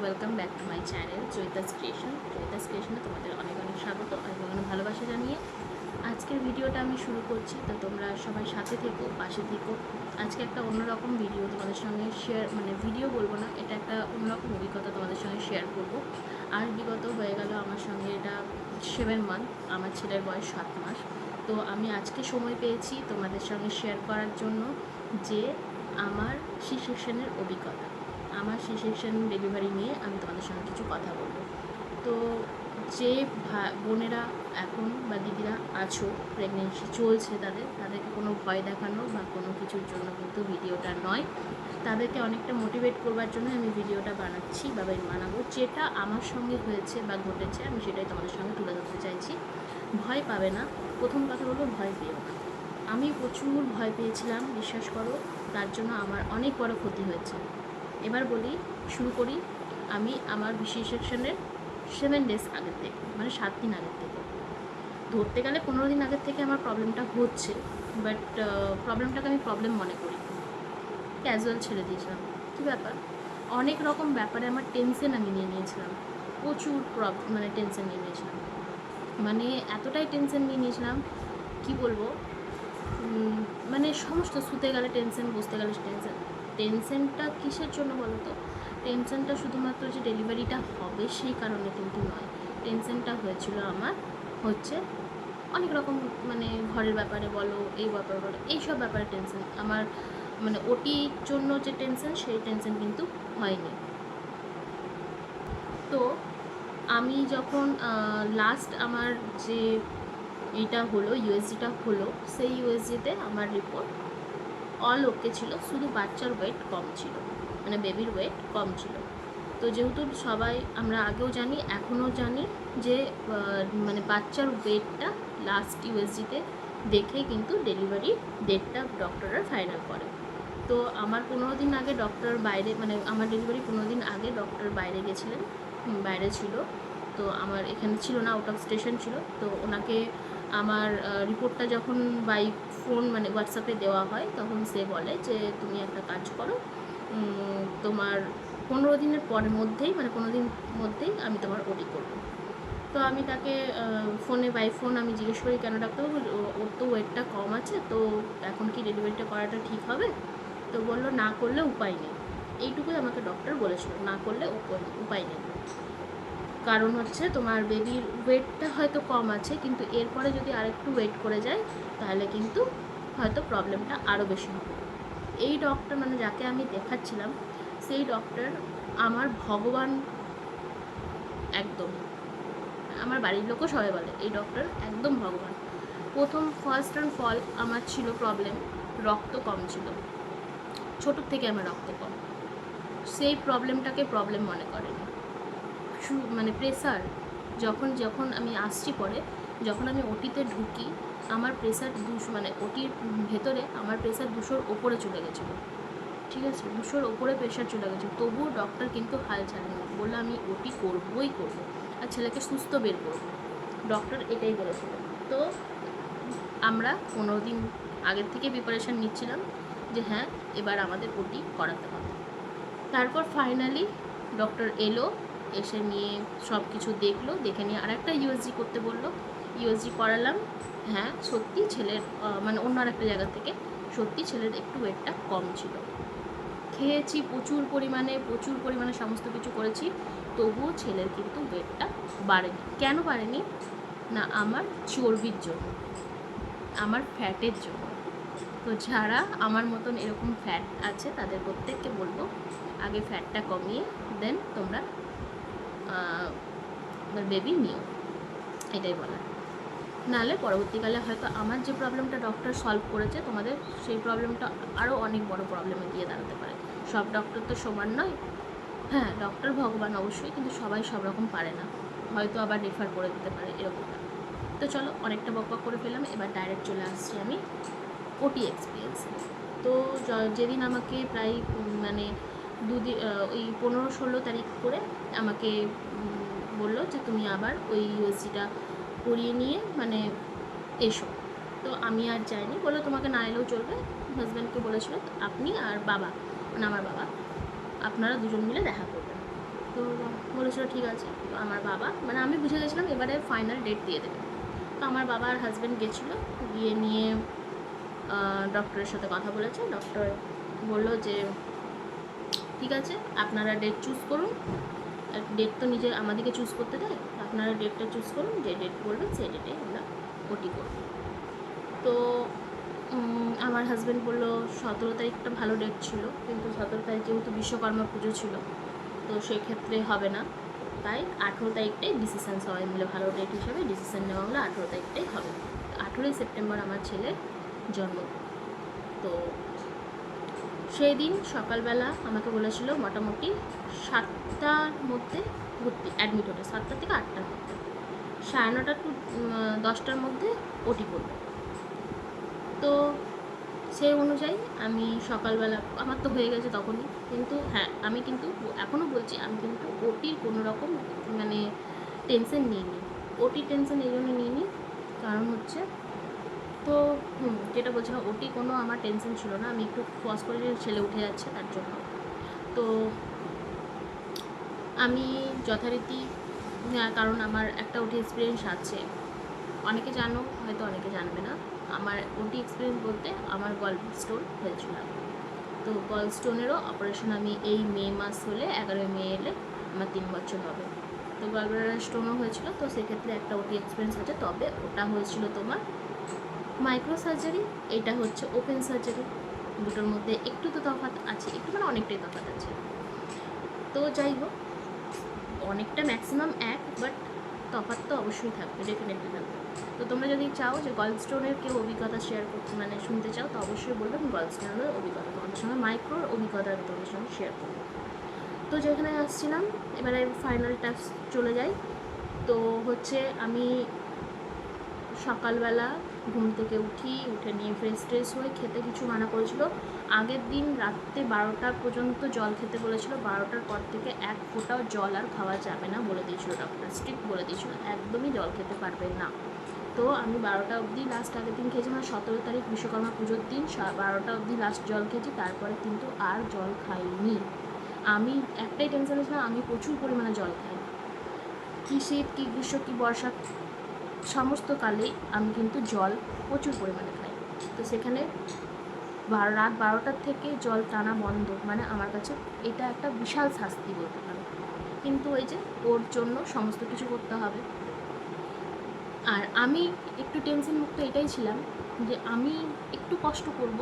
Welcome back to my channel Joyita's ক্রিয়েশনে তোমাদের অনেক অনেক স্বাগত আর অনেক ভালোবাসা জানিয়ে আজকের ভিডিওটা আমি শুরু করছি। তো তোমরা সবাই সাথে থেকো, পাশে থেকো। আজকে একটা অন্যরকম ভিডিও তোমাদের সঙ্গে শেয়ার, ভিডিও বলবো না, এটা একটা অন্যরকম অভিজ্ঞতা তোমাদের সঙ্গে শেয়ার করবো। আর বিগত হয়ে গেল আমার সঙ্গে এটা 7 মান্থ, আমার ছেলের বয়স 7 মাস। তো আমি আজকে সময় পেয়েছি তোমাদের সঙ্গে শেয়ার করার জন্য যে আমার সি সেকশনের অভিজ্ঞতা, আমার সি সেকশন ডেলিভারি নিয়ে আমি তোমাদের সঙ্গে কিছু কথা বলবো। তো যে বোনেরা এখন বা দিদিরা আছো, প্রেগনেন্সি চলছে, তাদেরকে কোনো ভয় দেখানো বা কোনো কিছুর জন্য কিন্তু ভিডিওটা নয়, তাদেরকে অনেকটা মোটিভেট করবার জন্য আমি ভিডিওটা বানাচ্ছি বা বানাবো। যেটা আমার সঙ্গে হয়েছে বা ঘটেছে আমি সেটাই তোমাদের সঙ্গে তুলে ধরতে চাইছি। ভয় পাবে না, প্রথম কথা বলবো, ভয় পেও না। আমি প্রচুর ভয় পেয়েছিলাম, বিশ্বাস করো, তার জন্য আমার অনেক বড় ক্ষতি হয়েছে। এবার বলি, শুরু করি। আমি আমার বিসি সেকশনের 7 ডেজ আগের থেকে, 7 দিন আগের থেকে, ধরতে গেলে 15 দিন আগের থেকে আমার প্রবলেমটা হচ্ছে। বাট প্রবলেমটাকে আমি প্রবলেম মনে করি, ক্যাজুয়াল ছেড়ে দিয়েছিলাম। কী ব্যাপার, অনেক রকম ব্যাপারে আমার টেনশন আমি নিয়ে নিয়েছিলাম, প্রচুর টেনশন নিয়ে নিয়েছিলাম, এতটাই টেনশন নিয়ে নিয়েছিলাম কী বলবো। সমস্ত শুতে গেলে টেনশন, বসতে গেলে টেনশন। টেনশনটা কিসের জন্য বলো তো? টেনশনটা শুধুমাত্র যে ডেলিভারিটা হবে সেই কারণে কিন্তু নয়। টেনশনটা হয়েছিল আমার হচ্ছে অনেক রকম, ঘরের ব্যাপারে বলো, এই ব্যাপারে বলো, এইসব ব্যাপারে টেনশন আমার। ওটির জন্য যে টেনশন, সেই টেনশন কিন্তু হয়নি। তো আমি যখন লাস্ট আমার যে এইটা হলো, ইউএসজিটা হলো, সেই ইউএসজিতে আমার রিপোর্ট অল ওকে ছিল, শুধু বাচ্চার ওয়েট কম ছিল, বেবির ওয়েট কম ছিল। তো যেহেতু সবাই আমরা আগেও জানি, এখনও জানি যে বাচ্চার ওয়েটটা লাস্ট ইউএসজিতে দেখে কিন্তু ডেলিভারি ডেটটা ডক্টররা ফাইনাল করে। তো আমার 15 দিন আগে ডক্টর বাইরে, আমার ডেলিভারি 15 দিন আগে ডক্টর বাইরে গেছিলেন, বাইরে ছিল। তো আমার এখানে ছিল না, আউট অফ স্টেশন ছিল। তো ওনাকে আমার রিপোর্টটা যখন বাই ফোন হোয়াটসঅ্যাপে দেওয়া হয়, তখন সে বলে যে তুমি একটা কাজ করো, তোমার 15 দিনের পরের মধ্যেই, 15 দিন মধ্যেই আমি তোমার ওটি করবো। তো আমি তাকে ফোনে বাই ফোন আমি জিজ্ঞেস করি, কেন ডাক্তারবাবু, ওর তো ওয়েটটা কম আছে, তো এখন কি ডেলিভারিটা করাটা ঠিক হবে? তো বললো, না করলে উপায় নেই। এইটুকুই আমাকে ডক্টর বলেছিল, না করলে উপায় নেই। কারণ হচ্ছে তোমার বেবির ওয়েটটা হয়তো কম আছে, কিন্তু এরপরে যদি আরেকটু ওয়েট করে যায় তাহলে কিন্তু হয়তো প্রবলেমটা আরও বেশি হবে। এই ডক্টর, যাকে আমি দেখাচ্ছিলাম, সেই ডক্টর আমার ভগবান একদম। আমার বাড়ির লোকও সবাই বলে এই ডক্টর একদম ভগবান। ফার্স্ট অ্যান্ড ফল আমার ছিল প্রবলেম, রক্ত কম ছিল, ছোটোর থেকে আমার রক্ত কম। সেই প্রবলেমটাকে প্রবলেম মনে করেনি। প্রেসার, যখন আমি আসছি পরে, যখন আমি ওটিতে ঢুকি, আমার প্রেসার 200, ওটির ভেতরে আমার প্রেসার 200-র ওপরে চলে গেছিলো। ঠিক আছে, 200-র ওপরে প্রেশার চলে গেছে, তবুও ডক্টর কিন্তু হাল ছাড়েনি, বললো আমি ওটি করবোই করবো আর ছেলেকে সুস্থ বের করবো। ডক্টর এটাই বলেছিল। তো আমরা 15 দিন আগের থেকে প্রিপারেশান নিচ্ছিলাম যে হ্যাঁ, এবার আমাদের ওটি করাতে হবে। তারপর ফাইনালি ডক্টর এলো, এসে নিয়ে সব কিছু দেখলো, দেখে নিয়ে আরেকটা ইউএসজি করতে বললো। ইউএসজি করালাম। হ্যাঁ, সত্যি ছেলের অন্য আরেকটা জায়গা থেকে সত্যি ছেলের একটু ওয়েটটা কম ছিল। খেয়েছি প্রচুর পরিমাণে সমস্ত কিছু করেছি, তবুও ছেলের কিন্তু ওয়েটটা বাড়েনি। কেন বাড়েনি না? আমার চর্বির জন্য, আমার ফ্যাটের জন্য। তো যারা আমার মতন এরকম ফ্যাট আছে তাদের প্রত্যেককে বলবো, আগে ফ্যাটটা কমিয়ে দেন তোমরা বেবি নিও, এটাই বলার। নাহলে পরবর্তীকালে হয়তো আমার যে প্রবলেমটা ডক্টর সলভ করেছে, তোমাদের সেই প্রবলেমটা আরও অনেক বড় প্রবলেমে গিয়ে দাঁড়াতে পারে। সব ডক্টর তো সমান নয়। হ্যাঁ, ডক্টর ভগবান অবশ্যই, কিন্তু সবাই সব রকম পারে না, হয়তো আবার রেফার করে দিতে পারে, এরকমটা। তো চলো, অনেকটা বকবক করে ফেললাম, এবার ডাইরেক্ট চলে আসছি আমি ওটি এক্সপিরিয়েন্স। তো যেদিন আমাকে প্রায় দুদিন, ওই 15-16 তারিখ করে আমাকে বললো যে তুমি আবার ওই ইউএসজিটা করিয়ে নিয়ে এসো। তো আমি আর যাইনি, বললো তোমাকে না এলেও চলবে। হাজব্যান্ডকে বলেছিল আপনি আর বাবা, আমার বাবা, আপনারা দুজন মিলে দেখা করবেন। তো বলেছিল ঠিক আছে। তো আমার বাবা, মানে আমি বুঝে গেছিলাম এবারে ফাইনাল ডেট দিয়ে দেবে। তো আমার বাবা আর হাজব্যান্ড গেছিলো, গিয়ে নিয়ে ডক্টরের সাথে কথা বলেছে। ডক্টর বললো যে ঠিক আছে, আপনারা ডেট চুজ করুন। ডেট তো নিজে আমাদেরকে চুজ করতে দেয়, আপনারা ডেটটা চুজ করুন, যে ডেট বলবেন সেই ডেটে আমরা ওটি করব। তো আমার হাজব্যান্ড বললো 17 তারিখটা ভালো ডেট ছিল, কিন্তু 17 তারিখ যেহেতু বিশ্বকর্মা পুজো ছিল, তো সেক্ষেত্রে হবে না। তাই 18 তারিখটাই ডিসিশান, সবাই মিলে ভালো ডেট হিসাবে ডিসিশান নেওয়া হলো 18 তারিখটাই হবে। 18ই সেপ্টেম্বর আমার ছেলের জন্ম। তো সেই দিন সকালবেলা আমাকে বলেছিল মোটামুটি 7টার মধ্যে ভর্তি অ্যাডমিট হতে, 7টা থেকে 8টার মধ্যে, 9:30 টু 10টার মধ্যে ওটি করবে। তো সেই অনুযায়ী আমি সকালবেলা, আমার তো হয়ে গেছে তখনই, কিন্তু হ্যাঁ আমি কিন্তু এখনও বলছি আমি কিন্তু ওটির কোনো রকম মানে টেনশন নিইনি। ওটির টেনশন এই জন্য নিইনি, কারণ হচ্ছে তো যেটা বলছিলাম ওটি কোনো আমার টেনশন ছিল না, আমি একটু ফস করে ছেলে উঠে যাচ্ছে তার জন্য। তো আমি যথারীতি, কারণ আমার একটা ওটি এক্সপিরিয়েন্স আছে, অনেকে জানো হয়তো অনেকে জানবে না। আমার ওটি এক্সপিরিয়েন্স বলতে আমার গল্ড স্টোন হয়েছিল। তো গল স্টোনেরও অপারেশন আমি এই মে মাস হলে 11 মে এলে আমার 3 বছর হবে। তো গলব্লাডার স্টোনও হয়েছিল, তো সেক্ষেত্রে একটা ওটি এক্সপিরিয়েন্স আছে। তবে ওটা হয়েছিল তোমার মাইক্রো সার্জারি, এটা হচ্ছে ওপেন সার্জারি। দুটোর মধ্যে একটু তো তফাৎ আছে, একটু মানে অনেকটাই তফাৎ আছে। তো যাই হোক, অনেকটা ম্যাক্সিমাম এক, বাট তফাৎ তো অবশ্যই থাকবে, ডেফিনেটলি থাকবে। তো তোমরা যদি চাও যে গল স্টোনের কেউ অভিজ্ঞতা শেয়ার করতে, মানে শুনতে চাও, তো অবশ্যই বলবে আমি গল স্টোনের অভিজ্ঞতা তোমাদের সঙ্গে, মাইক্রোর অভিজ্ঞতা আমি তোমাদের সঙ্গে শেয়ার করবো। তো যেখানে আসছিলাম, এবারে ফাইনাল টাস্ক চলে যাই। তো হচ্ছে আমি সকালবেলা ঘুম থেকে উঠে নিয়ে ফ্রেশ হয়ে খেতে কিছু মানা করেছিল। আগের দিন রাত্রে 12টা পর্যন্ত জল খেতে বলেছিল, 12টার পর থেকে এক ফোঁটাও জল আর খাওয়া যাবে না বলে দিয়েছিল ডক্টর, স্ট্রিক্ট বলে দিয়েছিল একদমই জল খেতে পারবে না। তো আমি 12টা অবধি লাস্ট আগের দিন খেয়েছি, মানে 17 তারিখ বিশ্বকর্মা পুজোর দিন 12টা অবধি লাস্ট জল খেয়েছি, তারপরে কিন্তু আর জল খাইনি। আমি একটাই টেনশন ছিলাম, আমি প্রচুর পরিমাণে জল খাই, কী শীত কী গ্রীষ্ম কী বর্ষা সমস্ত কালেই আমি কিন্তু জল প্রচুর পরিমাণে খাই। তো সেখানে রাত 12টার থেকে জল টানা বন্ধ, মানে আমার কাছে এটা একটা বিশাল শাস্তি বলতে পারো। কিন্তু ওই যে ওর জন্য সমস্ত কিছু করতে হবে। আর আমি একটু টেনশন মুক্ত এটাই ছিলাম যে আমি একটু কষ্ট করব,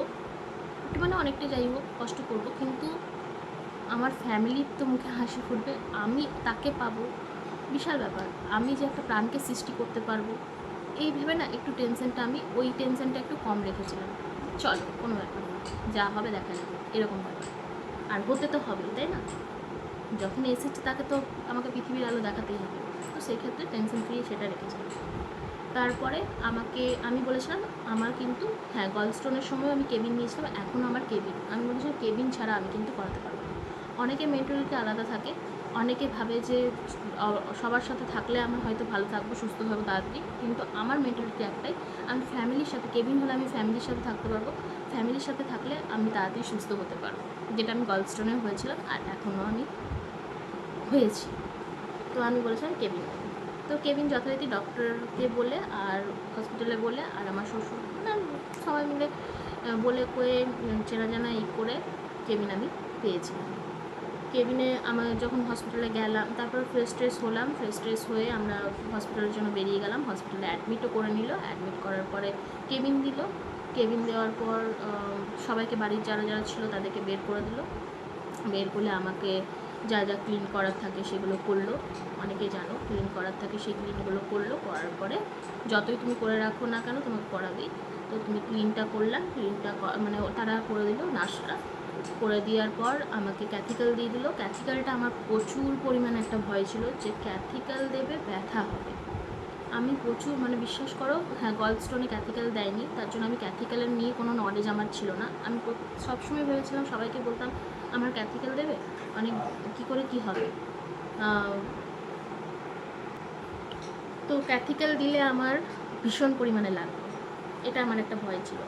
একটু মানে অনেকটা যাই হোক কষ্ট করব, কিন্তু আমার ফ্যামিলির তো মুখে হাসি ফুটবে, আমি তাকে পাবো, বিশাল ব্যাপার। আমি যে একটা প্রাণকে সৃষ্টি করতে পারবো, এই ভেবে না একটু টেনশনটা, আমি ওই টেনশনটা একটু কম রেখেছিলাম। চলো কোনো ব্যাপার না, যা হবে দেখা যাবে, এরকম ব্যাপার। আর হতে তো হবেই, তাই না? যখন এসেছে তাকে তো আমাকে পৃথিবীর আলো দেখাতেই হবে। তো সেই ক্ষেত্রে টেনশন ফ্রি সেটা রেখেছিলাম। তারপরে আমি বলেছিলাম আমার কিন্তু, হ্যাঁ গল স্টোনের সময় আমি কেবিন নিয়েছিলাম, এখনও আমার কেবিন, আমি বলেছিলাম কেবিন ছাড়া আমি কিন্তু করাতে পারবো না। অনেকে মেন্টালিটি আলাদা থাকে, অনেকে ভাবে যে সবার সাথে থাকলে আমি হয়তো ভালো থাকবো, সুস্থ হবো তাড়াতাড়ি, কিন্তু আমার মেন্টালিটি একটাই, আমি ফ্যামিলির সাথে, কেবিন হলে আমি ফ্যামিলির সাথে থাকতে পারবো, ফ্যামিলির সাথে থাকলে আমি তাড়াতাড়ি সুস্থ হতে পারবো, যেটা আমি গল স্টোনে হয়েছিলাম আর এখনও আমি হয়েছি। তো আমি বলেছিলাম কেবিন। তো কেবিন যথারীতি ডক্টরকে বলে আর হসপিটালে বলে আর আমার শ্বশুর, মানে সবাই মিলে বলে কয়ে চেনা জানা করে কেবিন আমি পেয়েছিলাম। কেবিনে আমার যখন হসপিটালে গেলাম, তারপর ফ্রেশ হয়ে আমরা হসপিটালের জন্য বেরিয়ে গেলাম। হসপিটালে অ্যাডমিটও করে নিল, অ্যাডমিট করার পরে কেবিন দিল। কেবিন দেওয়ার পর সবাইকে, বাড়ির যারা যারা ছিল তাদেরকে বের করে দিল। বের করলে আমাকে যা যা ক্লিন করার থাকে সেগুলো করলো, অনেকে জানো ক্লিন করার থাকে সেই ক্লিনগুলো করলো। করার পরে যতই তুমি করে রাখো না কেন তোমাকে করাবেই। তো তুমি ক্লিনটা করলাম, ক্লিনটা মানে তারা করে দিল, নার্সরা করে দেওয়ার পর আমাকে ক্যাথিক্যাল দিয়ে দিল। ক্যাথিক্যালটা আমার প্রচুর পরিমাণে একটা ভয় ছিল যে ক্যাথিক্যাল দেবে ব্যথা হবে। আমি প্রচুর, মানে বিশ্বাস করো, হ্যাঁ গল স্টোনে ক্যাথিক্যাল দেয়নি, তার জন্য আমি ক্যাথিক্যালের নিয়ে কোনো নলেজ আমার ছিল না। আমি সবসময় ভেবেছিলাম, সবাইকে বলতাম আমার ক্যাথিক্যাল দেবে, অনেক কী করে কী হবে। তো ক্যাথিক্যাল দিলে আমার ভীষণ পরিমাণে লাগবে, এটা আমার একটা ভয় ছিল।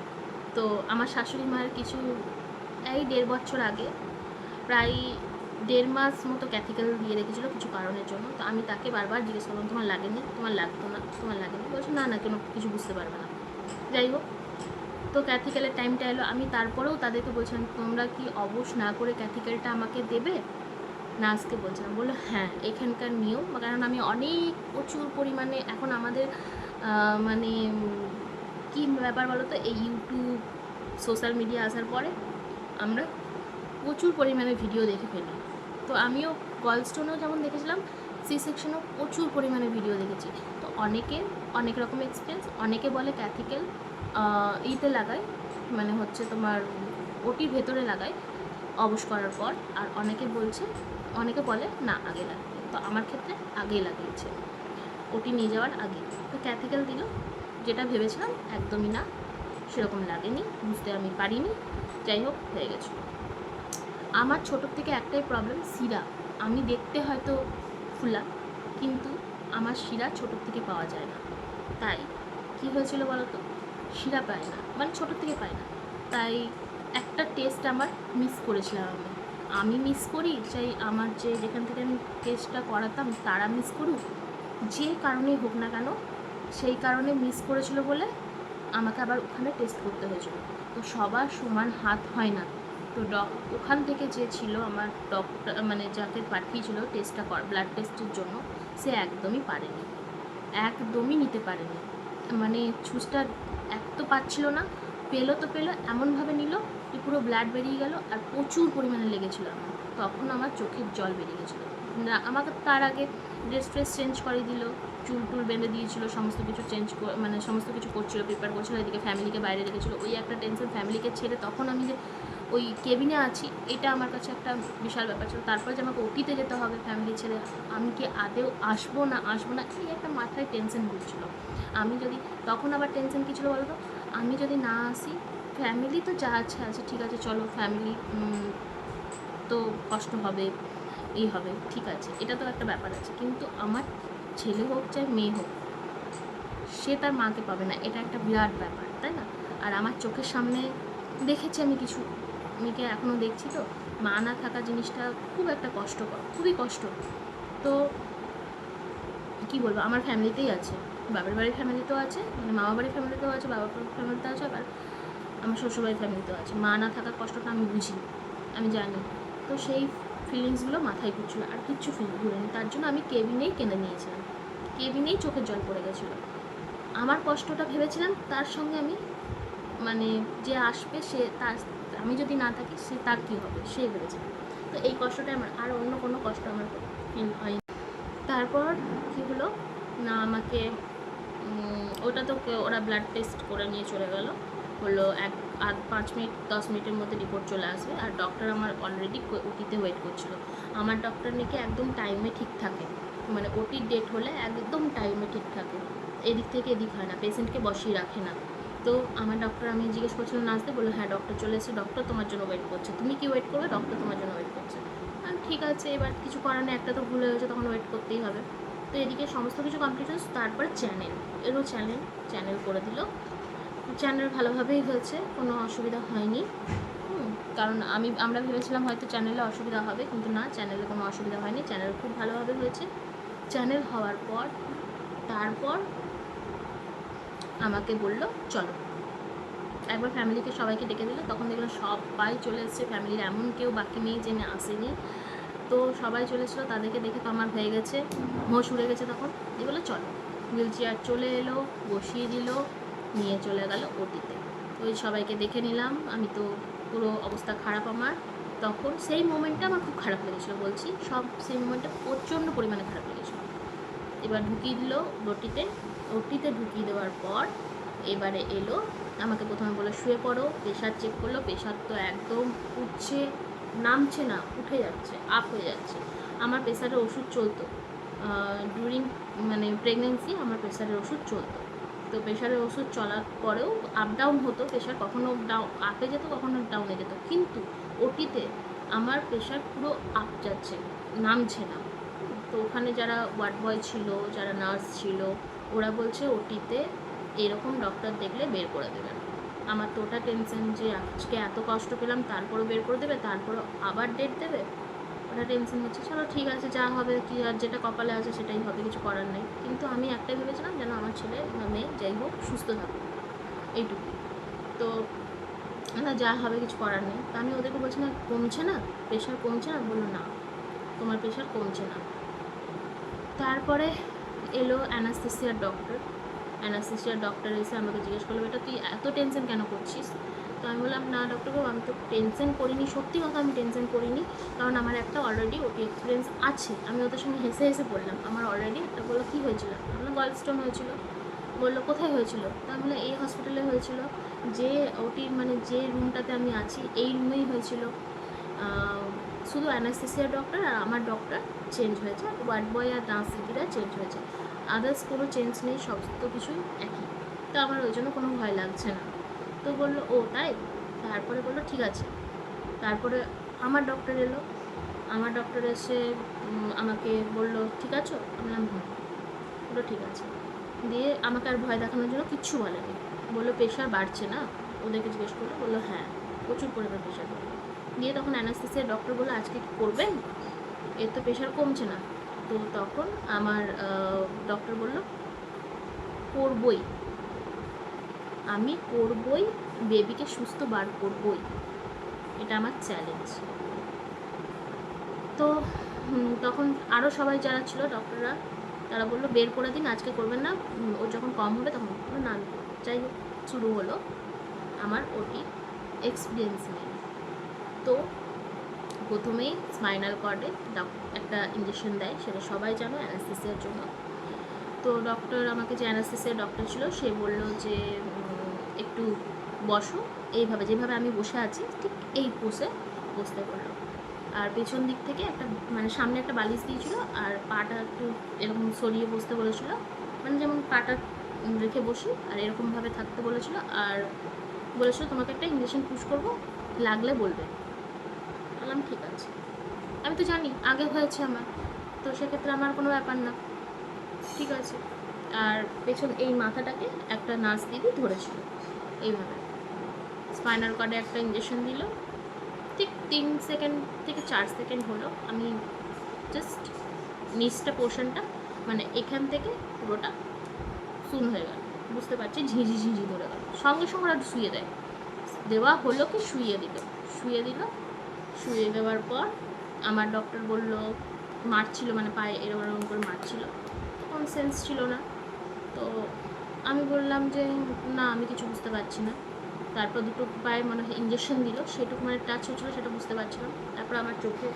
তো আমার শাশুড়ি মায়ের কিছু এই 1.5 বছর আগে, প্রায় 1.5 মাস মতো ক্যাথিক্যাল দিয়ে রেখেছিলো কিছু কারণের জন্য। তো আমি তাকে বারবার জিজ্ঞেস করলাম, তোমার লাগেনি, তোমার লাগতো না, তোমার লাগেনি? বলছে না না, কেন কিছু বুঝতে পারবে না। যাই হোক, তো ক্যাথিক্যালের টাইমটা এলো, আমি তারপরেও তাদেরকে বলছিলাম, তোমরা কি অবশ না করে ক্যাথিক্যালটা আমাকে দেবে? নার্সকে বলছিলাম, বললো হ্যাঁ এখানকার নিয়ম, কারণ আমি অনেক প্রচুর পরিমাণে এখন আমাদের মানে কী ব্যাপার বলো তো, এই ইউটিউব সোশ্যাল মিডিয়া আসার পরে আমরা প্রচুর পরিমাণে ভিডিও দেখে ফেলি। তো আমিও গলস্টোনেও যেমন দেখেছিলাম, সি সেকশনেও প্রচুর পরিমাণে ভিডিও দেখেছি। তো অনেকে অনেক রকম এক্সপিরিয়েন্স, অনেকে বলে ক্যাথিক্যাল ইতে লাগায়, মানে হচ্ছে তোমার ওটির ভেতরে লাগায় অবশ করার পর, আর অনেকে বলে না আগে লাগে। তো আমার ক্ষেত্রে আগেই লাগিয়েছে, ওটি নিয়ে যাওয়ার আগে। তো ক্যাথিক্যাল দিল, যেটা ভেবেছিলাম একদমই না, সেরকম লাগেনি, বুঝতে আমি পারিনি। যাই হোক, হয়ে গেছিলো। আমার ছোটোর থেকে একটাই প্রবলেম, শিরা। আমি দেখতে হয়তো ফুলা, কিন্তু আমার শিরা ছোটোর থেকে পাওয়া যায় না। তাই কী হয়েছিল বলো তো, শিরা পায় না, মানে ছোটোর থেকে পায় না। তাই একটা টেস্ট আমার মিস করেছিলাম। আমি মিস করি, চাই আমার যেখান থেকে আমি টেস্টটা করাতাম তারা মিস করুক, যে কারণেই হোক না কেন, সেই কারণে মিস করেছিল বলে আমাকে আবার ওখানে টেস্ট করতে হয়েছিল। তো সবার সমান হাত হয় না। তো ওখান থেকে যে ছিল আমার ডক্টর, মানে যাকে পাঠিয়েছিল টেস্টটা ব্লাড টেস্টের জন্য, সে একদমই পারেনি, একদমই নিতে পারেনি। মানে ছুঁচটা এক তো পাচ্ছিল না, পেলো তো পেলো, এমনভাবে নিল যে পুরো ব্লাড বেরিয়ে গেল, আর প্রচুর পরিমাণে লেগেছিলো আমার। তখন আমার চোখের জল বেরিয়ে গেছিলো। আমাকে তার আগে ড্রেস ফ্রেস চেঞ্জ করে দিল, চুল টুল বেঁধে দিয়েছিলো, সমস্ত কিছু মানে সমস্ত কিছু করছিলো, প্রিপেয়ার করছিলো, এদিকে ফ্যামিলিকে বাইরে রেখেছিলো। ওই একটা টেনশন, ফ্যামিলিকে ছেড়ে তখন আমি যে ওই কেবিনে আছি, এটা আমার কাছে একটা বিশাল ব্যাপার ছিল। তারপর যে আমাকে ওটিতে যেতে হবে ফ্যামিলি ছেড়ে, আমি কি আদেও আসবো না এই একটা মাথায় টেনশন ঘুরছিলো। আমি যদি তখন আবার টেনশন কী ছিল বলো তো, আমি যদি না আসি, ফ্যামিলি তো যা আছে ঠিক আছে, চলো ফ্যামিলি তো কষ্ট হবে, এই হবে, ঠিক আছে, এটা তো একটা ব্যাপার আছে, কিন্তু আমার ছেলে হোক চাই মেয়ে হোক, সে তার মাকে পাবে না, এটা একটা বিরাট ব্যাপার, তাই না? আর আমার চোখের সামনে দেখেছি আমি কিছু মেয়েকে, এখনও দেখছি। তো মা না থাকা জিনিসটা খুব একটা কষ্টকর, খুবই কষ্ট। তো কী বলবো, আমার ফ্যামিলিতেই আছে, বাবার বাড়ির ফ্যামিলিতেও আছে, মানে মামা বাড়ির ফ্যামিলিতেও আছে, বাবার ফ্যামিলিতে আছে, আবার আমার শ্বশুরবাড়ির ফ্যামিলিতেও আছে। মা না থাকার কষ্টটা আমি বুঝি, আমি জানি। তো সেই ফিলিংসগুলো মাথায় ঘুরছিল, আর কিচ্ছু ঘুরেনি। তার জন্য আমি কেবিনেই কিনে নিয়েছিলাম, কেবিনেই চোখের জল পড়ে গেছিলো। আমার কষ্টটা ভেবেছিলাম, তার সঙ্গে আমি মানে যে আসবে সে, তার আমি যদি না থাকি সে তার কী হবে সে ভেবেছিলাম। তো এই কষ্টটা আমার, আর অন্য কোনো কষ্ট আমার ফিল হয়নি। তারপর কী হলো না, আমাকে ওটা তো ওরা ব্লাড টেস্ট করে নিয়ে চলে গেল, হলো 5 মিনিট 10 মিনিটের মধ্যে রিপোর্ট চলে আসবে। আর ডক্টর আমার অলরেডি ওটিতে ওয়েট করছিল। আমার ডক্টর নাকি একদম টাইমে ঠিক থাকে, মানে ওটির ডেট হলে একদম টাইমে ঠিক থাকে, এদিক থেকে এদিক হয় না, পেশেন্টকে বসিয়ে রাখে না। তো আমার ডক্টর, আমি জিজ্ঞেস করছিলাম নার্সদের, বললো হ্যাঁ ডক্টর চলে এসেছে, ডক্টর তোমার জন্য ওয়েট করছে, তুমি কি ওয়েট করবে, ডক্টর তোমার জন্য ওয়েট করছে। ঠিক আছে, এবার কিছু করার নেই, একটা তো ভুল হয়েছে, তখন ওয়েট করতেই হবে। তো এদিকে সমস্ত কিছু কমপ্লিট হয়েছে, তারপরে চ্যানেল করে দিল। চ্যানেল ভালোভাবেই হয়েছে, কোনো অসুবিধা হয়নি। কারণ আমরা ভেবেছিলাম হয়তো চ্যানেলে অসুবিধা হবে, কিন্তু না, চ্যানেলে কোনো অসুবিধা হয়নি, চ্যানেল খুব ভালোভাবে হয়েছে। চ্যানেল হওয়ার পর তারপর আমাকে বলল চলো, একবার ফ্যামিলিকে সবাইকে ডেকে দিল। তখন দেখলাম সবাই চলে এসছে, ফ্যামিলির এমন কেউ বাকি নেই যে আসেনি। তো সবাই চলে এসেছিলো, তাদেরকে দেখে তো আমার হয়ে গেছে, হোশ উড়ে গেছে। তখন দিয়ে বলে চলো, হুইল চেয়ার চলে এলো, বসিয়ে দিল, নিয়ে চলে গেল ওটিতে। ওই সবাইকে দেখে নিলাম, আমি তো পুরো অবস্থা খারাপ আমার। তখন সেই মোমেন্টটা আমার খুব খারাপ লেগেছিলো, বলছি সেই মোমেন্টটা প্রচণ্ড পরিমাণে খারাপ লেগেছিলো। এবার ঢুকিয়ে দিল ওটিতে ঢুকিয়ে দেওয়ার পর এবারে এলো, আমাকে প্রথমে বলে শুয়ে পড়ো, প্রেশার চেক করলো, প্রেশার তো একদম উঠছে, নামছে না, উঠে যাচ্ছে, আপ হয়ে যাচ্ছে। আমার প্রেশারের ওষুধ চলতো, ডিউরিং মানে প্রেগনেন্সি আমার প্রেশারের ওষুধ চলতো। তো প্রেশারের ওষুধ চলার পরেও আপ ডাউন হতো, প্রেশার কখনো আপে যেত, কখনো ডাউনে যেত, কিন্তু ওটিতে আমার প্রেশার পুরো আপ যাচ্ছে, নামছে না। তো ওখানে যারা ওয়ার্ড বয় ছিল, যারা নার্স ছিল, ওরা বলছে ওটিতে এরকম ডক্টর দেখলে বের করে দেবেন। আমার তো ওটা টেনশন যে আজকে এত কষ্ট পেলাম, তারপরও বের করে দেবে, তারপরও আবার ডেট দেবে। ওটা টেনশন হচ্ছে, চলো ঠিক আছে যা হবে, কি আর যেটা কপালে আছে সেটাই হবে, কিছু করার নেই। কিন্তু আমি একটাই ভেবেছিলাম যেন আমার ছেলে বা মেয়ে যাই হোক সুস্থ থাকুক, এইটুকুই। তো না যা হবে কিছু করার নেই। তো আমি ওদেরকে বলছি না কমছে না, প্রেশার কমছে না, বললো না তোমার প্রেশার কমছে না। তারপরে এলো অ্যানাস্থেসিয়ার ডক্টর। অ্যানাস্থেসিয়ার ডক্টর এসে আমাকে জিজ্ঞেস করলো, এটা তুই এত টেনশন কেন করছিস? তো আমি বললাম না ডক্টরবাবু আমি তো টেনশন করিনি, সত্যি কথা আমি টেনশন করিনি, কারণ আমার একটা অলরেডি ওটি এক্সপিরিয়েন্স আছে। আমি ওদের সঙ্গে হেসে হেসে বললাম আমার অলরেডি একটা। বললো কী হয়েছিল? আমার গল স্টোন হয়েছিল। বললো কোথায় হয়েছিল? তা আমি বললাম এই হসপিটালে হয়েছিল, যে ওটির মানে যে রুমটাতে আমি আছি এই রুমেই হয়েছিল। শুধু অ্যানাস্থেসিয়ার ডক্টর আর আমার ডক্টর চেঞ্জ হয়েছে, ওয়ার্ড বয় আর নার্স দিদিরা চেঞ্জ হয়েছে, আদার্স কোনো চেঞ্জ নেই, সমস্ত কিছুই একই। তো আমার ওই জন্য কোনো ভয় লাগছে না। তো বললো ও তাই? তারপরে বললো ঠিক আছে। তারপরে আমার ডক্টর এলো। আমার ডক্টর এসে আমাকে বললো ঠিক আছে? আমি বললাম হুম। বললো ঠিক আছে। দিয়ে আমাকে আর ভয় দেখানোর জন্য কিচ্ছু বলেনি। বললো প্রেশার বাড়ছে না? ওদেরকে জিজ্ঞেস করলো, বললো হ্যাঁ প্রচুর পরিমাণ প্রেশার বাড়বে। দিয়ে তখন অ্যানাস্থেসিয়ার ডক্টর বললো আজকে কি করবেন? এর তো প্রেশার কমছে না। তো তখন আমার ডক্টর বলল করবই, আমি করবই, বেবিকে সুস্থ বার করবই, এটা আমার চ্যালেঞ্জ। তো তখন আরও সবাই যারা ছিল ডক্টররা তারা বললো বের করে দিন, আজকে করবেন না, ও যখন কম হবে তখন না। যাই হোক শুরু হলো আমার ওটি এক্সপিরিয়েন্স নিয়ে। তো প্রথমেই স্পাইনাল কর্ডে একটা ইঞ্জেকশন দেয়, সেটা সবাই জানো অ্যানাস্থেসিয়ার জন্য। তো ডক্টর আমাকে, যে অ্যানাস্থেসিয়ার ডক্টর ছিল সে বলল যে একটু বসো, এইভাবে যেভাবে আমি বসে আছি ঠিক এই পোসে বসতে বললো। আর পেছন দিক থেকে একটা মানে সামনে একটা বালিশ দিয়েছিল, আর পাটা একটু এরকম সরিয়ে বসতে বলেছিল, মানে যেমন পাটা রেখে বসি আর এরকমভাবে থাকতে বলেছিল। আর বলেছিল তোমাকে একটা ইঞ্জেকশন পুশ করবো, লাগলে বলবে। বললাম ঠিক আছে, আমি তো জানি আগে হয়েছে আমার, তো সেক্ষেত্রে আমার কোনো ব্যাপার না, ঠিক আছে। আর পেছন এই মাথাটাকে একটা নার্স দিদি ধরেছিল, এইভাবে স্পাইনাল কর্ডে একটা ইঞ্জেকশন দিল। ঠিক 3 সেকেন্ড থেকে 4 সেকেন্ড হলো, আমি জাস্ট নিচটা পোর্শনটা মানে এখান থেকে পুরোটা শূন্য হয়ে গেল, বুঝতে পারছি ঝিঝি ঝিঝি ধরে গেল। সঙ্গে সঙ্গে ওরা শুয়ে দেয়, দেওয়া হলো কি শুয়ে দিল, শুয়ে দেওয়ার পর আমার ডক্টর বলল, মারছিল মানে পায়ে এরকম এরকম করে মারছিল, তখন সেন্স ছিল না। তো আমি বললাম যে না আমি কিছু বুঝতে পারছি না। তারপর দুটো পায়ে মনে হয় ইঞ্জেকশন দিল, সেটুকু মানে টাচ হচ্ছিলো, সেটা বুঝতে পারছিলাম। তারপর আমার চোখে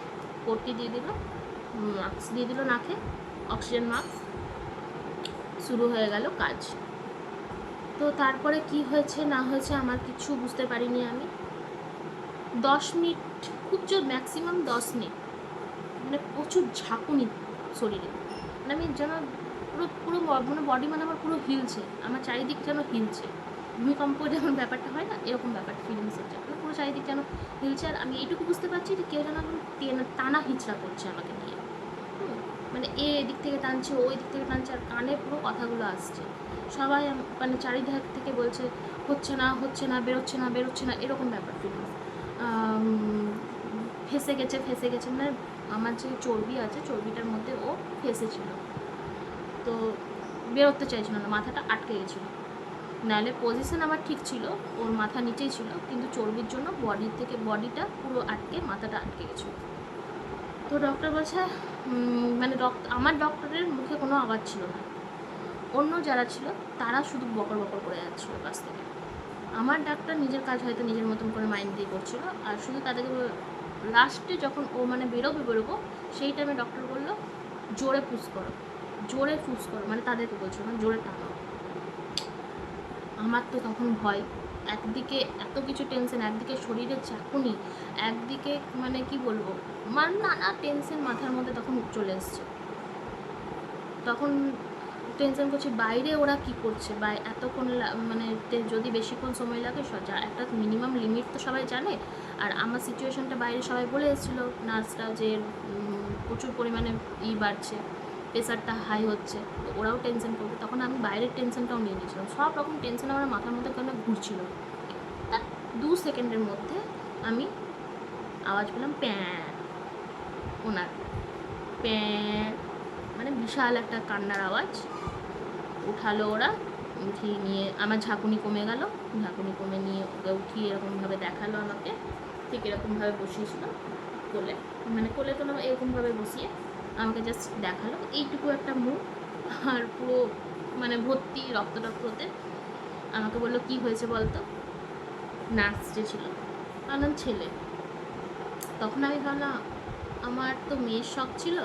পট্টি দিয়ে দিল, মাস্ক দিয়ে দিল নাকে, অক্সিজেন মাস্ক, শুরু হয়ে গেল কাজ। তো তারপরে কি হয়েছে না হয়েছে আমার কিছু বুঝতে পারিনি আমি। 10 মিনিট, খুব জোর ম্যাক্সিমাম 10 মিনিট, মানে প্রচুর ঝাঁকুনি শরীরে, মানে আমি যেন পুরো পুরো মানে বডি মানে আমার পুরো হিলছে, আমার চারিদিক যেন হিলছে, ভূমিকম্প যেমন ব্যাপারটা হয় না এরকম ব্যাপারটা ফিলিংস হচ্ছে, মানে পুরো চারিদিক যেন হিলছে। আর আমি এইটুকু বুঝতে পারছি যে কেউ যেন এখন টানা হিচড়া করছে আমাকে নিয়ে, মানে এদিক থেকে টানছে ওই দিক থেকে টানছে, আর কানে পুরো কথাগুলো আসছে। সবাই মানে চারিধার থেকে বলছে হচ্ছে না হচ্ছে না, বেরোচ্ছে না বেরোচ্ছে না, এরকম ব্যাপার ফিলিংস। ফেসে গেছে মানে আমার যে চর্বি আছে চর্বিটার মধ্যে ও ফেসেছিল, তো বেরোতে চাইছিল না, মাথাটা আটকে গেছিলো। নাহলে পজিশন আমার ঠিক ছিল, ওর মাথা নিচেই ছিল, কিন্তু চর্বির জন্য বডিটা পুরো আটকে মাথাটা আটকে গেছিলো। তো ডক্টর বলছে মানে আমার ডক্টরের মুখে কোনো আওয়াজ ছিল না, অন্য যারা ছিল তারা শুধু বকর বকর করে যাচ্ছিলো কাছ থেকে। আমার ডাক্তার নিজের কাজ হয়তো নিজের মতন করে মাইন্ড দিয়ে করছিল, আর শুধু তাদেরকে লাস্টে যখন ও মানে বেরোবো সেই টাইমে ডক্টর বললো জোরে পুশ করো, মানে তাদেরকে বলছিল মানে জোরে টানো। আমার তো তখন ভয়, একদিকে এত কিছু টেনশন, একদিকে শরীরের ঝাঁকুনি, একদিকে মানে কি বলবো মানে নানা টেনশন মাথার মধ্যে তখন চলে এসছে। তখন টেনশন করছি বাইরে ওরা কি করছে, বা এতক্ষণ মানে যদি বেশিক্ষণ সময় লাগে যা একটা মিনিমাম লিমিট তো সবাই জানে। আর আমার সিচুয়েশানটা বাইরে সবাই বলে এসেছিলো নার্সরা যে প্রচুর পরিমাণে বাড়ছে, প্রেশারটা হাই হচ্ছে, তো ওরাও টেনশন করবে। তখন আমি বাইরের টেনশনটাও নিয়ে নিয়েছিলাম, সব রকম টেনশন আমার মাথার মধ্যে কেন ঘুরছিল। তার 2 সেকেন্ডের মধ্যে আমি আওয়াজ পেলাম প্যাঁ, ওনার প্যাঁ মানে বিশাল একটা কান্নার আওয়াজ উঠালো ওরা। উঠিয়ে নিয়ে আমার ঝাঁকুনি কমে গেল, ঝাঁকুনি কমে নিয়ে ওকে উঠিয়ে এরকমভাবে দেখালো আমাকে, ঠিক এরকমভাবে বসিয়েছিল কোলে, মানে কোলে তো না, এরকমভাবে বসিয়ে আমাকে জাস্ট দেখালো এইটুকু একটা মুখ, আর পুরো মানে ভর্তি রক্ত টক্ততে। আমাকে বললো কি হয়েছে বলতো, নার্স যে ছিল আমার ছেলে। তখন আমি ভাবলাম আমার তো মেয়ের শখ ছিল,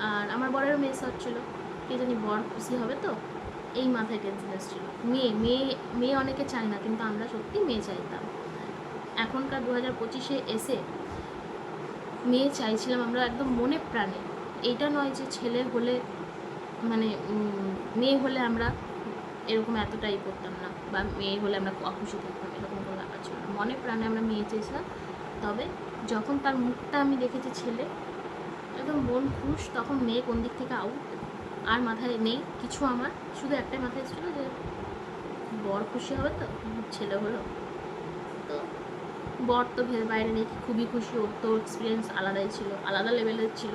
আর আমার বরেরও মেয়ের শখ ছিল, কে জানি বর খুশি হবে তো, এই মাথায় টেনশন এসেছিলো। মেয়ে মেয়ে মেয়ে অনেকে চায় না, কিন্তু আমরা সত্যি মেয়ে চাইতাম। এখনকার 2025-এ এসে মেয়ে চাইছিলাম আমরা একদম মনে প্রাণে। এইটা নয় যে ছেলে হলে মানে মেয়ে হলে আমরা এরকম এতটাই করতাম না, বা মেয়ে হলে আমরা অখুশি থাকতাম, এরকম কোনো ব্যাপার ছিল না। মনে প্রাণে আমরা মেয়ে চেয়েছিলাম। তবে যখন তার মুখটা আমি দেখেছি ছেলে, একদম মন খুশ, তখন মেয়ে কোন দিক থেকে আউট আর মাথায় নেই কিছু। আমার শুধু একটাই মাথায় ছিল যে বর খুশি হবে তো, ছেলে হলো তো। বর তো বাইরে নেই, খুবই খুশি, ওর তো এক্সপিরিয়েন্স আলাদাই ছিল, আলাদা লেভেলের ছিল।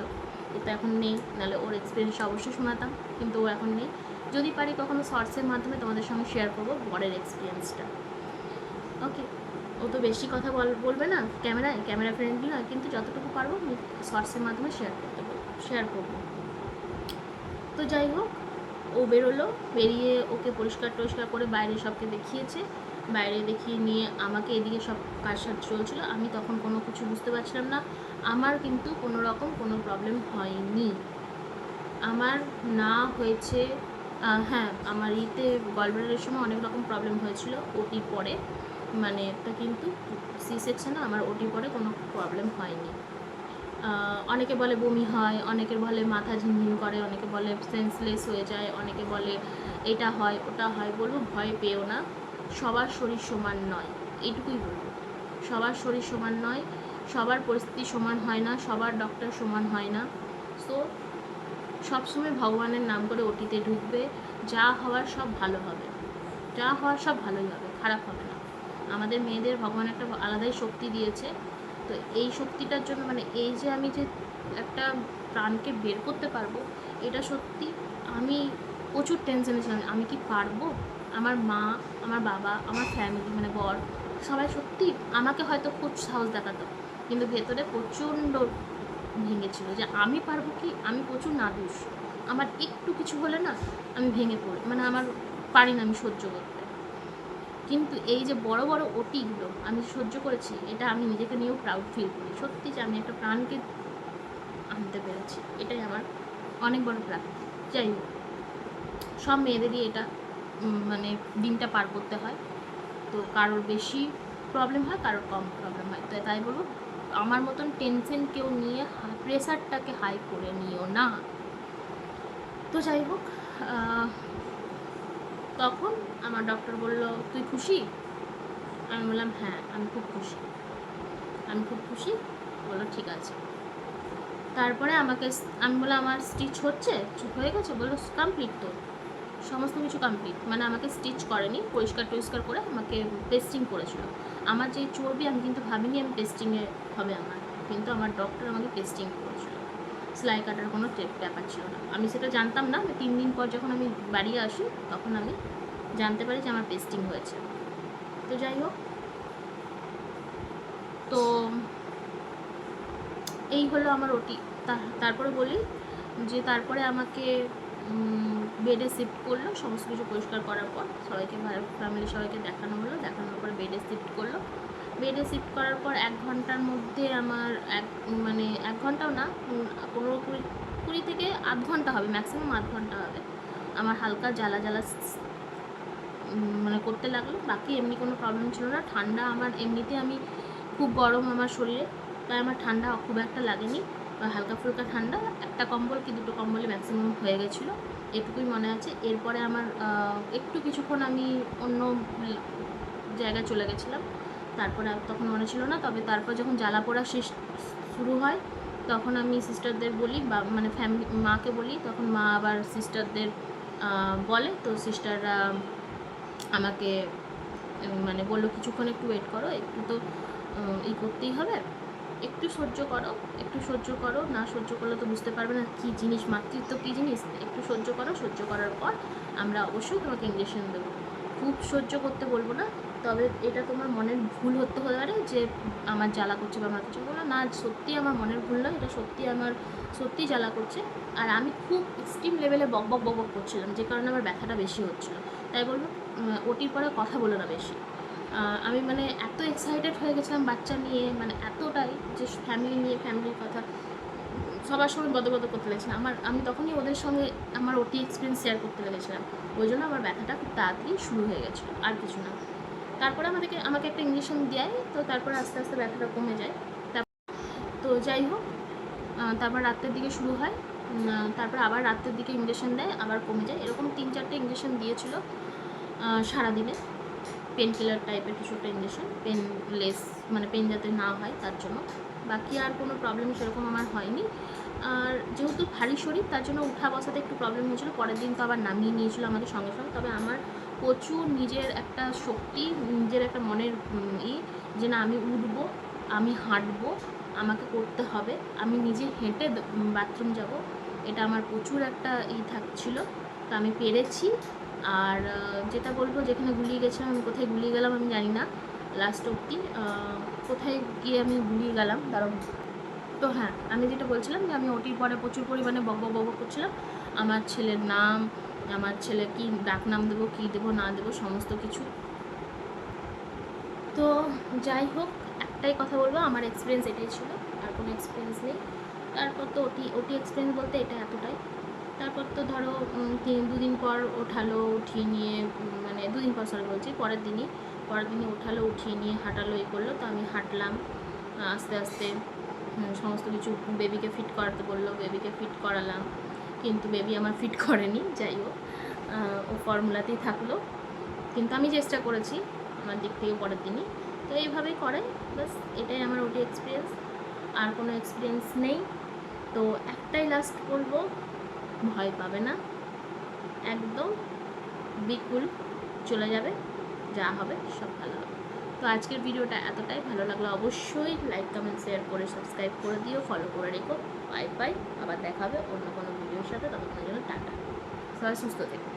ও তো এখন নেই, নাহলে ওর এক্সপিরিয়েন্সটা অবশ্যই শোনাতাম, কিন্তু ও এখন নেই। যদি পারি কখনো শর্টসের মাধ্যমে তোমাদের সঙ্গে শেয়ার করবো বরের এক্সপিরিয়েন্সটা। ওকে, ও তো বেশি কথা বলবে না ক্যামেরা ফ্রেন্ডলি না, কিন্তু যতটুকু পারবো আমি শর্টসের মাধ্যমে শেয়ার করবো। তো যাই হোক, ও বেরোলো, বেরিয়ে ওকে পরিষ্কার টরিষ্কার করে বাইরে সবকে দেখিয়েছে। বাইরে দেখিয়ে নিয়ে আমাকে এদিকে সব কাজ চলছিল, আমি তখন কোনো কিছু বুঝতে পারছিলাম না। আমার কিন্তু কোনো রকম কোনো প্রবলেম হয়নি। আমার না হয়েছে, হ্যাঁ আমার ইতে গলব্লাডারের সময় অনেক রকম প্রবলেম হয়েছিল ওটির পরে, মানে একটা, কিন্তু সি সেকশনে আমার ওটির পরে কোনো প্রবলেম হয়নি। অনেকে বলে বমি হয়, অনেকে বলে মাথা ঝিমঝিম করে, অনেকে বলে সেন্সলেস হয়ে যায়, অনেকে বলে এটা হয় ওটা হয়। বলবো ভয় পেও না, সবার শরীর সমান নয়, এইটুকুই বলবো। সবার শরীর সমান নয়, সবার পরিস্থিতি সমান হয় না, সবার ডক্টর সমান হয় না। সো সবসময় ভগবানের নাম করে ওটিতে ঢুকবে, যা হওয়ার সব ভালো হবে, যা হওয়ার সব ভালোই হবে, খারাপ হবে না। আমাদের মেয়েদের ভগবান একটা আলাদাই শক্তি দিয়েছে। তো এই শক্তিটার জন্য মানে এই যে আমি যে একটা প্রাণকে বের করতে পারবো, এটা সত্যি আমি প্রচুর টেনশনে ছিলাম, আমি কি পারবো। আমার মা, আমার বাবা, আমার ফ্যামিলি মানে বর, সবাই সত্যি আমাকে হয়তো খুব সাহস দেখাতো, কিন্তু ভেতরে প্রচণ্ড ভেঙেছিল যে আমি পারবো কি, আমি প্রচুর নাদুস, আমার একটু কিছু হলে না আমি ভেঙে পড়ি, মানে আমার পারি না আমি সহ্য করতে। কিন্তু এই যে বড় বড় ওটিগুলো আমি সহ্য করেছি, এটা আমি নিজেকে নিয়েও প্রাউড ফিল করি সত্যি, যে আমি একটা প্রাণকে আনতে পেরেছি, এটাই আমার অনেক বড় প্রাপ্তি। যাই হোক, সব মেয়েদেরই এটা মানে দিনটা পার করতে হয়। তো কারোর বেশি প্রবলেম হয়, কারোর কম প্রবলেম হয়, তো তাই বলবো আমার মতন টেনশন কেউ নিয়ে প্রেশারটাকে হাই করে নিও না। তো যাই হোক, তখন আমার ডক্টর বলল তুই খুশি? আমি বললাম হ্যাঁ আমি খুব খুশি, আমি খুব খুশি। বললো ঠিক আছে। তারপরে আমাকে, আমি বললাম আমার স্টিচ হচ্ছে, হয়ে গেছে? বললো কমপ্লিট, তো সমস্ত কিছু কমপ্লিট। মানে আমাকে স্টিচ করেনি, পরিষ্কার টরিষ্কার করে আমাকে পেস্টিং করেছিল। আমার যে চর্বি, আমি কিন্তু ভাবিনি আমি পেস্টিংয়ে হবে আমার, কিন্তু আমার ডক্টর আমাকে পেস্টিং করেছিল, সেলাই কাটার কোনো ব্যাপার ছিল না। আমি সেটা জানতাম না, 3 দিন পর যখন আমি বাড়ি আসি তখন আমি জানতে পারি যে আমার পেস্টিং হয়েছে। তো যাই হোক, তো এই হলো আমার ওটি। তারপরে বলি যে তারপরে আমাকে বেডে শিফট করলো, সমস্ত কিছু পরিষ্কার করার পর সবাইকে, ফ্যামিলি সবাইকে দেখানো হলো, দেখানোর পর বেডে শিফট করলো। বেডে শিফট করার পর 1 ঘন্টার মধ্যে আমার মানে 1 ঘন্টাও না, 15-20 থেকে আধ ঘন্টা হবে, ম্যাক্সিমাম আধ ঘন্টা হবে, আমার হালকা জ্বালা জ্বালা মানে করতে লাগলো। বাকি এমনি কোনো প্রবলেম ছিল না। ঠান্ডা আমার এমনিতে, আমি খুব গরম আমার শরীরে, তাই আমার ঠান্ডা খুব একটা লাগেনি, হালকা ফুলকা ঠান্ডা, একটা কম্বল কি দুটো কম্বলে ম্যাক্সিমাম হয়ে গেছিলো, এটুকুই মনে আছে। এরপরে আমার একটু কিছুক্ষণ আমি অন্য জায়গায় চলে গেছিলাম, তারপরে তখন মনে ছিল না। তবে তারপর যখন জ্বালা পোড়া শুরু হয়, তখন আমি সিস্টারদের বলি, বা মানে ফ্যামিলি মাকে বলি, তখন মা আবার সিস্টারদের বলে, তো সিস্টাররা আমাকে মানে বললো কিছুক্ষণ একটু ওয়েট করো, একটু তো করতেই হবে। একটু সহ্য করো, একটু সহ্য করো, না সহ্য করলে তো বুঝতে পারবে না কী জিনিস মাতৃত্ব কী জিনিস। একটু সহ্য করো, সহ্য করার পর আমরা অবশ্যই তোমাকে ইঞ্জেকশন দেবো। খুব সহ্য করতে বলবো না, তবে এটা তোমার মনের ভুল হতে পারে যে আমার জ্বালা করছে বা আমার কিছু বলো না, সত্যি আমার মনের ভুল নয়, এটা সত্যি আমার সত্যি জ্বালা করছে। আর আমি খুব এক্সট্রিম লেভেলে বক বক বক বক করছিলাম, যে কারণে আমার ব্যথাটা বেশি হচ্ছিলো। তাই বলবো ওটির পরে কথা বলো না বেশি। আমি মানে এত এক্সাইটেড হয়ে গেছিলাম বাচ্চা নিয়ে, মানে এতটাই যে ফ্যামিলি নিয়ে, ফ্যামিলির কথা সবার সঙ্গে বদবদ করতে লেগেছিলাম। আমি তখনই ওদের সঙ্গে আমার ওটি এক্সপিরিয়েন্স শেয়ার করতে লেগেছিলাম। ওই জন্য আমার ব্যথাটা খুব তাড়াতাড়ি শুরু হয়ে গেছিলো, আর কিছু না। তারপরে আমাকে একটা ইঞ্জেকশন দেয়, তো তারপরে আস্তে আস্তে ব্যথাটা কমে যায়। তো যাই হোক, তারপর রাত্রের দিকে শুরু হয়, তারপর আবার রাত্রের দিকে ইঞ্জেকশন দেয়, আবার কমে যায়। এরকম 3-4টে ইঞ্জেকশন দিয়েছিল সারাদিনে, পেন কিলার টাইপের কিছু একটা ইঞ্জেকশন, পেনলেস মানে পেন যাতে না হয় তার জন্য। বাকি আর কোনো প্রবলেম সেরকম আমার হয়নি। আর যেহেতু ভারী শরীর, তার জন্য উঠা বসাতে একটু প্রবলেম হয়েছিলো। পরের দিন তো আবার নামিয়ে নিয়েছিল আমাদের সঙ্গে সঙ্গে। তবে আমার প্রচুর নিজের একটা শক্তি, নিজের একটা মনের যে না আমি উঠবো, আমি হাঁটবো, আমাকে করতে হবে, আমি নিজে হেঁটে বাথরুম যাব, এটা আমার প্রচুর একটা থাকছিলো। তো আমি পেরেছি। আর যেটা বলবো, যেখানে গুলিয়ে গেছিলাম, আমি কোথায় গুলিয়ে গেলাম আমি জানি না লাস্ট অবধি, কোথায় গিয়ে আমি গুলিয়ে গেলাম দাঁড়াও। তো হ্যাঁ, আমি যেটা বলছিলাম যে আমি ওটির পরে প্রচুর পরিমাণে বক বক বক করছিলাম। আমার ছেলের নাম, আমার ছেলে কি ডাক নাম দেবো, কী দেবো না দেবো, সমস্ত কিছু। তো যাই হোক, একটাই কথা বলবো, আমার এক্সপিরিয়েন্স এটাই ছিল, আর কোনো এক্সপিরিয়েন্স নেই। তারপর তো ওটি এক্সপিরিয়েন্স বলতে এটা এতটাই। তারপর তো ধরো 2 দিন পর ওঠালো, উঠিয়ে নিয়ে মানে 2 দিন পর সরি বলছি, পরের দিনই ওঠালো, উঠিয়ে নিয়ে হাঁটালো, করলো। তো আমি হাঁটলাম আস্তে আস্তে, সমস্ত কিছু। বেবিকে ফিট করাতে বললো, বেবিকে ফিট করালাম, কিন্তু বেবি আমার ফিট করেনি। যাই হোক, ও ফর্মুলাতেই থাকলো, কিন্তু আমি চেষ্টা করেছি আমার দিক থেকে পরের দিনই। তো এইভাবেই করে, বাস এটাই আমার ওটি এক্সপিরিয়েন্স, আর কোনো এক্সপিরিয়েন্স নেই। তো একটাই লাস্ট বলবো, ভয় পাবে না, একদম বিকুল, চলে যাবে, যা হবে সব ভালো হবে। তো আজকের ভিডিওটা এতটাই, ভালো লাগলো অবশ্যই লাইক কমেন্ট শেয়ার করে সাবস্ক্রাইব করে দিও, ফলো করে রেখো। বাই বাই, আবার দেখা হবে অন্য কোনো ভিডিওর সাথে, ততক্ষণের জন্য টাটা, সবাই সুস্থ থেকো।